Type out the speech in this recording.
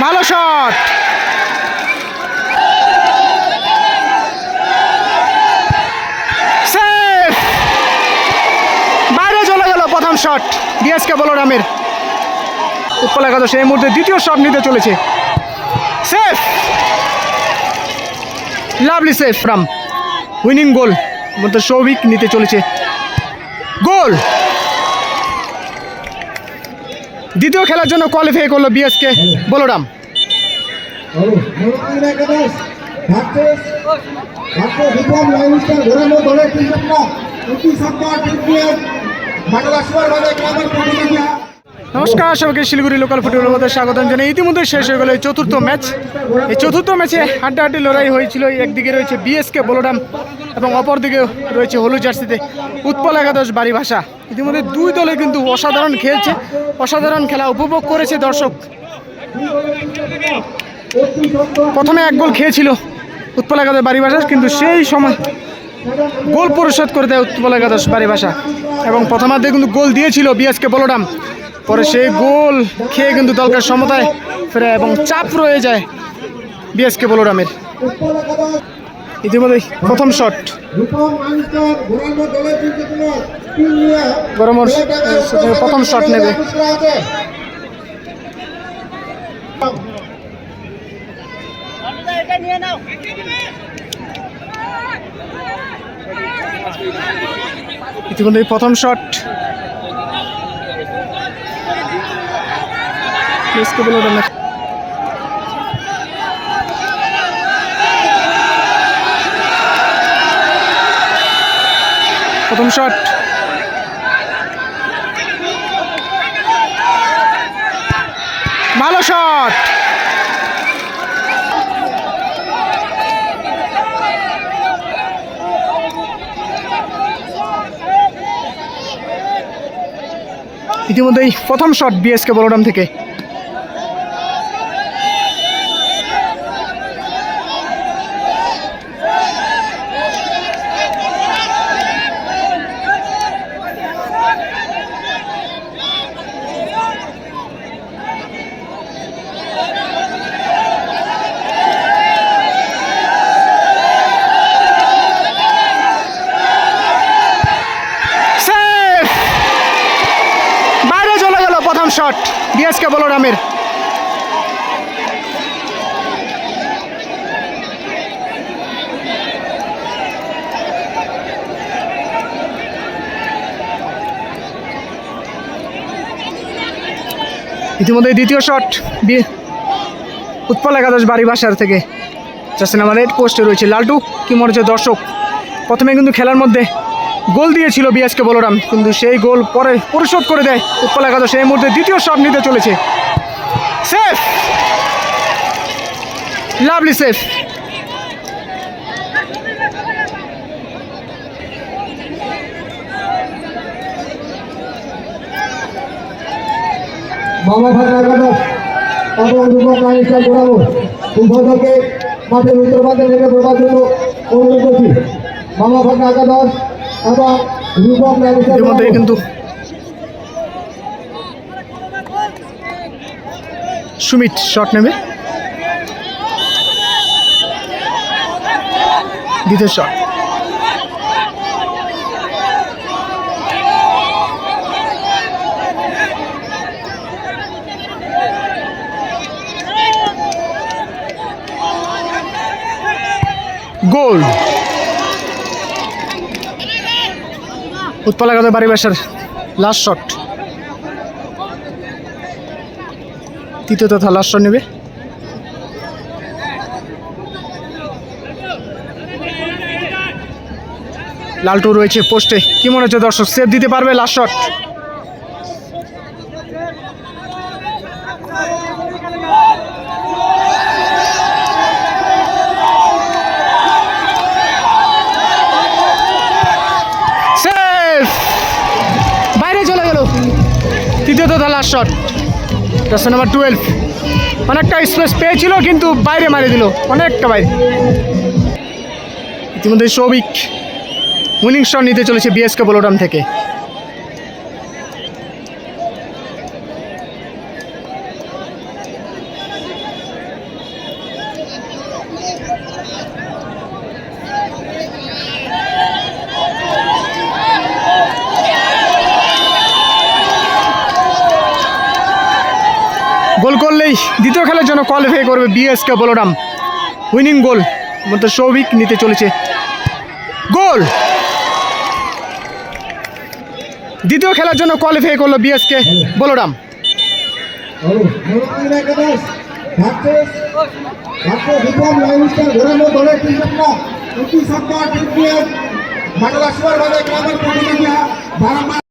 ভালো shot, safe, বাইরে চলে গেল প্রথম শট বিএসকে বলরামের। উৎপল একাদশ এই মুহূর্তে দ্বিতীয় শট নিতে চলেছে, safe, lovely safe from winning goal মধ্যে সৌভিক নিতে চলেছে গোল। দ্বিতীয় খেলার জন্য কোয়ালিফাই করলো বিএসকে বলরাম। নমস্কার সবাইকে, শিলিগুড়ি লোকাল ফুটবলের মধ্যে স্বাগতম জানাই। ইতিমধ্যে শেষ হয়ে গেল এই চতুর্থ ম্যাচ। এই চতুর্থ ম্যাচে হাড্ডাহাড্ডি লড়াই হয়েছিল। একদিকে রয়েছে বিএসকে বলরাম এবং অপরদিকে রয়েছে হলুদ জার্সিতে উৎপল একাদশ বাড়িভাষা। ইতিমধ্যে দুই দলে কিন্তু অসাধারণ খেলছে, অসাধারণ খেলা উপভোগ করেছে দর্শক। প্রথমে এক গোল খেয়েছিল উৎপল একাদশ বাড়িভাষা, কিন্তু সেই সময় গোল পরিশোধ করে দেয় উৎপল একাদশ বাড়িভাষা এবং প্রথমার্ধে কিন্তু গোল দিয়েছিল বিএসকে বলরাম। পরে সেই গোল খেয়ে কিন্তু দলকে সমতায় ফেরে এবং চাপ রয়ে যায় বিএসকে বলরামের। ইতিমধ্যে প্রথম শট গরমর প্রথম শট নেবে। ইতিমধ্যে প্রথম শট প্রথম শট ভালো শট, ইতিমধ্যেই প্রথম শট বিএসকে বলরাম থেকে। শট বিএসকে বলরামের। ইতিমধ্যে দ্বিতীয় শট উৎপল একাদশ বাড়িভাষার থেকে। জাস্ট নাম্বার 8 পোস্টে রয়েছে লালটু। কি মনে হচ্ছে দর্শক, প্রথমে কিন্তু খেলার মধ্যে গোল দিয়েছিল বিএসকে বলরাম, কিন্তু সেই গোল পরে পরিশোধ করে দেয় উৎপল একাদশ। এই মুহূর্তে দ্বিতীয় শট নিতে চলেছে, সেফ, লাভলি সেফ। মাঠের উত্তরপাতে নেমে প্রবাদ জন্য অনুরোধ করছি। মামা ফাঁকা একাদশ এবং রূপক কিন্তু সুমিত শট নেবে, দ্বিতীয় শট গোল। উৎপল একাদশ বাড়িভাষার লাস্ট শট, তৃতীয় তথা লাস্ট শট নেবে। লালটু রয়েছে পোস্টে। কি মনে হচ্ছে দর্শক, সেভ দিতে পারবে লাস্ট শট? তৃতীয় তথা লাস্ট শট, জার্সি নাম্বার 12 অনেকটা স্পেস পেয়েছিল কিন্তু বাইরে মারি দিল, অনেকটা বাইরে। ইতিমধ্যে সৌভিক উইনিং শট নিতে চলেছে বিএসকে বলরাম থেকে। গোল করলেই দ্বিতীয় খেলার জন্য কোয়ালিফাই করবে বিএসকে বলরাম। উইনিং গোল মধ্যে সৌভিক নিতে চলেছে গোল। দ্বিতীয় খেলার জন্য কোয়ালিফাই করলো বিএসকে বলরাম। সরকার